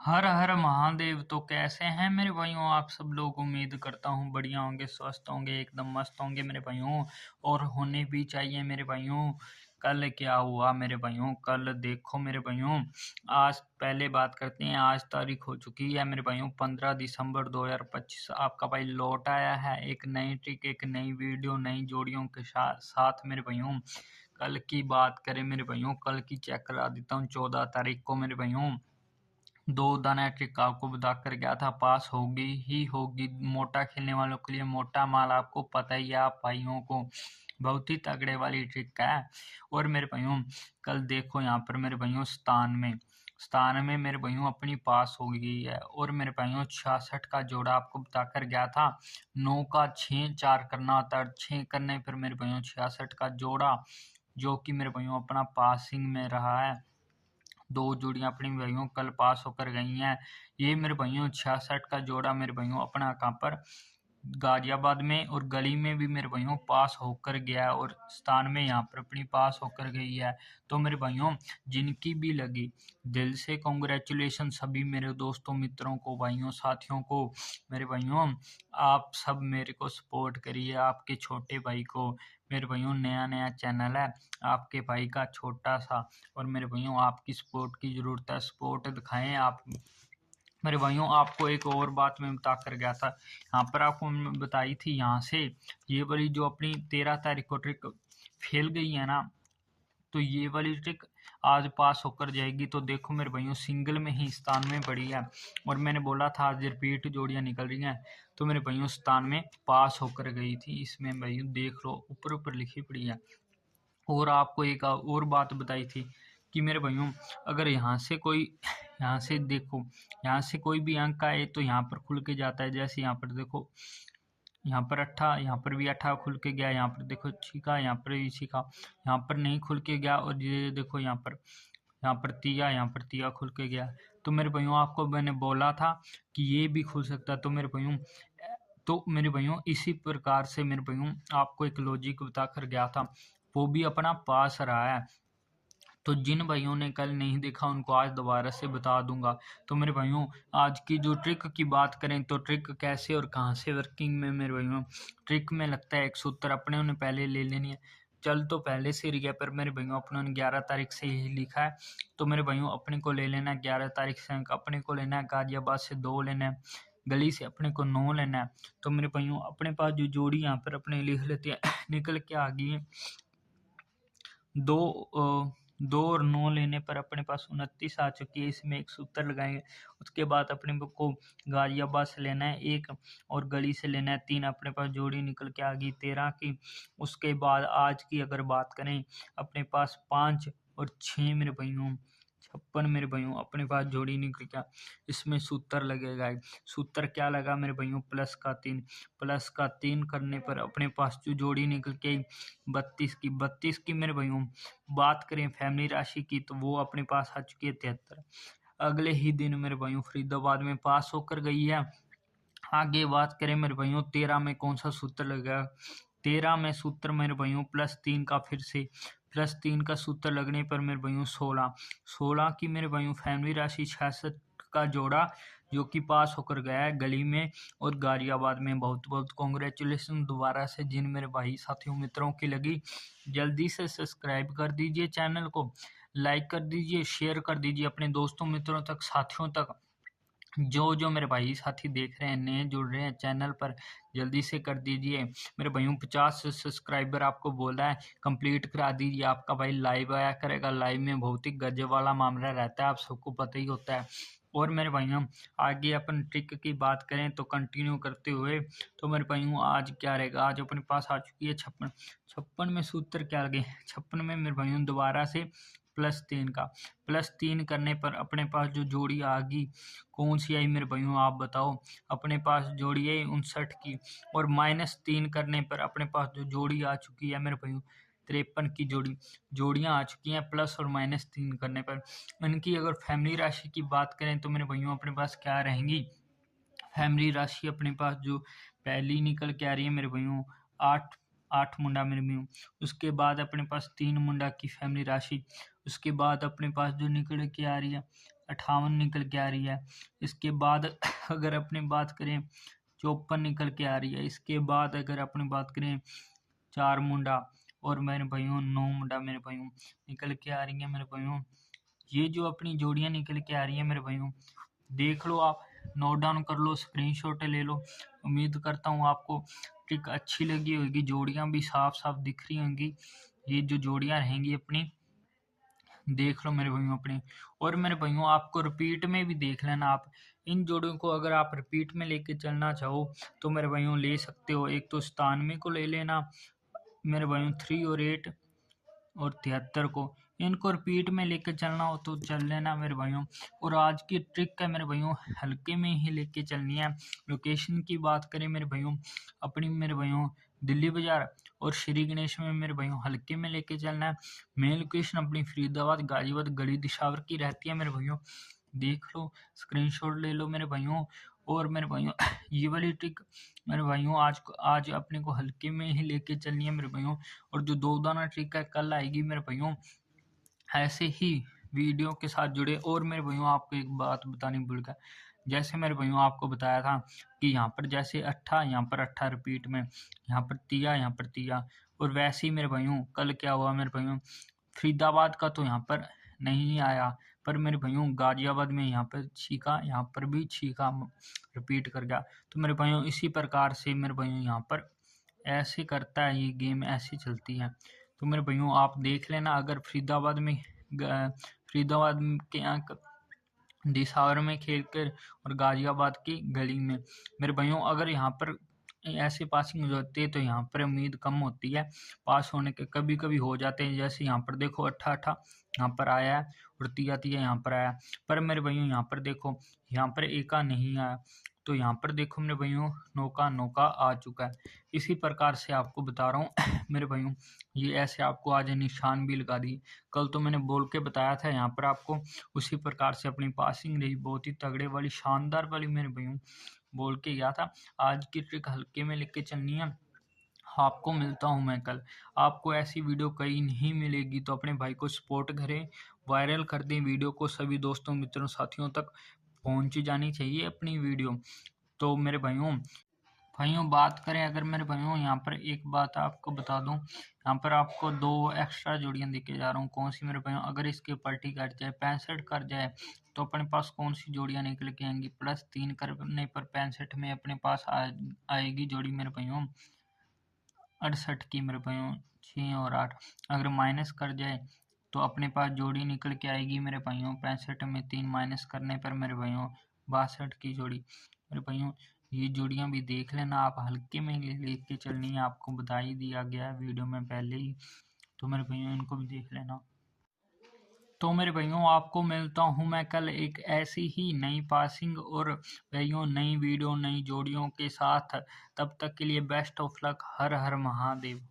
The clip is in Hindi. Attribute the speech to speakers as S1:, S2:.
S1: हर हर महादेव। तो कैसे हैं मेरे भाइयों आप सब लोग। उम्मीद करता हूँ बढ़िया होंगे, स्वस्थ होंगे, एकदम मस्त होंगे मेरे भाइयों। और होने भी चाहिए मेरे भाइयों। कल क्या हुआ मेरे भाइयों, कल देखो मेरे भाइयों। आज पहले बात करते हैं। आज तारीख हो चुकी है मेरे भाइयों 15 दिसंबर 2025। आपका भाई लौट आया है एक नई ट्रिक, एक नई वीडियो, नई जोड़ियों के साथ मेरे भाइयों। कल की बात करें मेरे भाइयों, कल की चेक करा देता हूँ। 14 तारीख को मेरे भाइयों दो दाना ट्रिक आपको बता कर गया था, पास होगी ही होगी। मोटा खेलने वालों के लिए मोटा माल आपको पता ही है, आप भाइयों को बहुत ही तगड़े वाली ट्रिक है। और मेरे भाइयों कल देखो यहाँ पर मेरे भाइयों स्थान में मेरे भाइयों अपनी पास हो गई है। और मेरे भाइयों 66 का जोड़ा आपको बताकर गया था। 9 का 6 4 करना होता है, 6 करने पर मेरे भाइयों 66 का जोड़ा जो कि मेरे भाइयों अपना पासिंग में रहा है। दो जोड़ियां अपनी भाइयों कल पास होकर गई हैं। ये मेरे भाइयों 66 का जोड़ा मेरे भाइयों अपना कहाँ पर गाजियाबाद में और गली में भी मेरे भाइयों पास होकर गया है, और स्थान में यहाँ पर अपनी पास होकर गई है। तो मेरे भाइयों जिनकी भी लगी, दिल से कॉन्ग्रेचुलेशन सभी मेरे दोस्तों, मित्रों को, भाइयों, साथियों को। मेरे भाइयों आप सब मेरे को सपोर्ट करिए, आपके छोटे भाई को। मेरे भाइयों नया नया चैनल है आपके भाई का छोटा सा, और मेरे भाइयों आपकी सपोर्ट की ज़रूरत है। सपोर्ट दिखाएं आप मेरे भाइयों। आपको एक और बात मैं बता कर गया था, यहाँ पर आपको मैं बताई थी। यहाँ से ये वाली जो अपनी 13 तारीख को ट्रिक फेल गई है ना, तो ये वाली ट्रिक आज पास होकर जाएगी। तो देखो मेरे भाइयों सिंगल में ही स्थान में पड़ी है, और मैंने बोला था आज रिपीट जोड़ियां निकल रही हैं। तो मेरे भाइयों स्थान में पास होकर गई थी। इसमें भाइयों देख लो ऊपर ऊपर लिखी पड़ी है। और आपको एक और बात बताई थी कि मेरे भाइयों अगर यहाँ से देखो, यहाँ से कोई भी अंक आए तो यहाँ पर खुल के जाता है। जैसे यहाँ पर देखो, यहाँ पर अट्ठा, यहाँ पर भी अट्ठा खुल के गया। यहाँ पर देखो छिका, यहाँ पर भी छिका, यहाँ पर नहीं खुल के गया। और ये देखो यहाँ पर तिया खुल के गया। तो मेरे भाइयों आपको मैंने बोला था कि ये भी खुल सकता है। तो मेरे भाइयों इसी प्रकार से मेरे भाइयों आपको एक लॉजिक बता कर गया था, वो भी अपना पास रहा है। तो जिन भाइयों ने कल नहीं देखा उनको आज दोबारा से बता दूंगा। तो मेरे भाइयों आज की जो ट्रिक की बात करें, तो ट्रिक कैसे और कहाँ से वर्किंग में मेरे भाइयों, ट्रिक में लगता है एक सूत्र अपने उन्हें पहले ले लेनी है। चल तो पहले से रही है, पर मेरे भाइयों अपने 11 तारीख से ही लिखा है। तो मेरे भाइयों अपने को ले लेना है 11 तारीख से अंक, अपने को लेना है गाजियाबाद से 2 लेना है, गली से अपने को 9 लेना है। तो मेरे भाइयों अपने पास जो जोड़ी यहाँ पर अपने लिख लेते हैं निकल के आ गई है। दो 2 और 9 लेने पर अपने पास 29 आ चुकी है। इसमें एक सूत्र लगाएंगे। उसके बाद अपने को गाजियाबाद से लेना है 1 और गली से लेना है 3। अपने पास जोड़ी निकल के आ गई 13 की। उसके बाद आज की अगर बात करें, अपने पास 5 और 6 मेरे भाइयों 56 मेरे भाइयों अपने पास जोड़ी निकल गया। इसमें सूत्र लगेगा। सूत्र क्या लगा मेरे भाइयों, प्लस का 3 करने पर अपने पास जो जोड़ी निकल के 32 की मेरे भाइयों। बात करें फैमिली राशि की, तो वो अपने पास आ चुकी है 73। अगले ही दिन मेरे भाइयों फरीदाबाद में पास होकर गई है। आगे बात करें मेरे भाइयों 13 में कौन सा सूत्र लगेगा। 13 में सूत्र मेरे भाइयों +3 का, फिर से +3 का सूत्र लगने पर मेरे भाइयों 16 की मेरे भाइयों फैमिली राशि 66 का जोड़ा जो कि पास होकर गया है गली में और गाजियाबाद में। बहुत बहुत कॉन्ग्रेचुलेसन दोबारा से जिन मेरे भाई साथियों मित्रों की लगी। जल्दी से सब्सक्राइब कर दीजिए चैनल को, लाइक कर दीजिए, शेयर कर दीजिए अपने दोस्तों मित्रों तक, साथियों तक। जो मेरे भाई साथी देख रहे हैं, नए जुड़ रहे हैं चैनल पर, जल्दी से कर दीजिए। मेरे भाइयों 50 सब्सक्राइबर आपको बोला है, कंप्लीट करा दीजिए। आपका भाई लाइव आया करेगा, लाइव में बहुत ही गजब वाला मामला रहता है, आप सबको पता ही होता है। और मेरे भाइयों आगे अपन ट्रिक की बात करें तो कंटिन्यू करते हुए, तो मेरे भाइयों आज क्या रहेगा, आज अपने पास आ चुकी है 56 में सूत्र क्या लगे, 56 में मेरे भाइयों दोबारा से +3 का, +3 करने पर अपने पास जो जोड़ी आ गई कौन सी आई मेरे भाइयों आप बताओ। अपने पास जोड़ी आई 59 की, और -3 करने पर अपने पास जो जोड़ी आ चुकी है मेरे भाइयों 53 की जोड़ियां आ चुकी हैं प्लस और -3 करने पर। इनकी अगर फैमिली राशि की बात करें तो मेरे भाइयों अपने पास क्या रहेंगी, फैमिली राशि अपने पास जो पहली निकल के आ रही है मेरे भाइयों 8 मुंडा मेरे भाइयों। उसके बाद अपने पास 3 मुंडा की फैमिली राशि। उसके बाद अपने पास जो निकल के आ रही है 58 निकल के आ रही है। इसके बाद अगर अपनी बात करें 54 निकल के आ रही है। इसके बाद अगर अपनी बात करें 4 मुंडा और मेरे भाइयों 9 मुंडा मेरे भाइयों निकल के आ रही है मेरे भाइयों। ये जो अपनी जोड़ियां निकल के आ रही है मेरे भाइयों, देख लो आप, नोट डाउन कर लो, स्क्रीनशॉट ले लो। उम्मीद करता हूँ आपको ट्रिक अच्छी लगी होगी, जोड़ियां भी साफ साफ दिख रही होंगी। ये जो जोड़ियां रहेंगी अपनी, देख लो मेरे भाइयों अपने। और मेरे भाइयों आपको रिपीट में भी देख लेना। आप इन जोड़ियों को अगर आप रिपीट में लेके चलना चाहो तो मेरे भाइयों ले सकते हो। एक तो 97 को ले लेना मेरे भाइयों, 3 और 8 और 73 को, इनको रिपीट में लेके चलना हो तो चल लेना मेरे भाइयों। और आज की ट्रिक है मेरे भाइयों, हल्के में ही लेके चलनी है। लोकेशन की बात करें मेरे भाइयों, अपनी मेरे भाइयों दिल्ली बाजार और श्री गणेश में मेरे भाइयों हल्के में लेके चलना है। मेन लोकेशन अपनी फरीदाबाद गाजियाबाद गली दिशावर की रहती है मेरे भाइयों। देख लो, स्क्रीनशॉट ले लो मेरे भाइयों। और मेरे भाइयों ये वाली ट्रिक मेरे भाइयों आज अपने को हल्के में ही लेके चलनी है मेरे भाइयों। और जो 2 दाना ट्रिक है कल आएगी मेरे भाइयों, ऐसे ही वीडियो के साथ जुड़े। और मेरे भाइयों आपको एक बात बतानी भूल गया, जैसे मेरे भाइयों आपको बताया था कि यहाँ पर जैसे अट्ठा, यहाँ पर अट्ठा रिपीट में, यहाँ पर तिया, यहाँ पर तिया, और वैसे ही मेरे भाइयों कल क्या हुआ मेरे भाइयों, फरीदाबाद का तो यहाँ पर नहीं आया, पर मेरे भाइयों गाजियाबाद में यहाँ पर छीका, यहाँ पर भी छीका, रिपीट कर गया। तो मेरे भाइयों इसी प्रकार से मेरे भाइयों यहाँ पर ऐसे करता है, ये गेम ऐसी चलती है। तो मेरे भाइयों आप देख लेना, अगर फरीदाबाद के यहाँ दिसावर में खेल कर और गाजियाबाद की गली में मेरे भाइयों अगर यहाँ पर ऐसे पासिंग हो जाती है तो यहाँ पर उम्मीद कम होती है पास होने के। कभी कभी हो जाते हैं, जैसे यहाँ पर देखो अट्ठा अट्ठा यहाँ पर आया है और तिया तिया यहाँ पर आया, पर मेरे भाइयों यहाँ पर देखो, यहाँ पर एका नहीं आया। तो यहाँ पर देखो मेरे भाइयों नौका नौका आ चुका है। इसी प्रकार से आपको बता रहा हूँ मेरे भाइयों, ये ऐसे आपको आज निशान भी लगा दी। कल तो मैंने बोल के बताया था यहाँ पर आपको, उसी प्रकार से अपनी पासिंग रही बहुत ही तगड़े वाली, शानदार वाली मेरे भाइयों, बोल के गया था। आज की ट्रिक हल्के में लेके चलनी है। आपको मिलता हूँ मैं कल। आपको ऐसी वीडियो कहीं नहीं मिलेगी, तो अपने भाई को सपोर्ट करें, वायरल कर दें वीडियो को, सभी दोस्तों मित्रों साथियों तक पहुँच जानी चाहिए अपनी वीडियो। तो मेरे भाइयों बात करें अगर मेरे भाइयों, यहाँ पर एक बात आपको बता दूं, यहाँ पर आपको 2 एक्स्ट्रा जोड़ियां देके जा रहा हूँ। कौन सी मेरे भाइयों, अगर इसके पलटी कट जाए 65 कर जाए तो अपने पास कौन सी जोड़ियां निकल के आएंगी, +3 करने पर 65 में अपने पास आएगी जोड़ी मेरे भाइयों 68 की मेरे भाइयों, 6 और 8। अगर माइनस कर जाए तो अपने पास जोड़ी निकल के आएगी मेरे भाइयों 65 में 3 माइनस करने पर मेरे भाइयों 62 की जोड़ी। मेरे भाइयों ये जोड़ियां भी देख लेना, आप हल्के में लेके चलनी है, आपको बता ही दिया गया है वीडियो में पहले ही। तो मेरे भाइयों इनको भी देख लेना। तो मेरे भाइयों आपको मिलता हूँ मैं कल एक ऐसी ही नई पासिंग और भाइयों नई वीडियो नई जोड़ियों के साथ। तब तक के लिए best of luck. Her her Mahadev.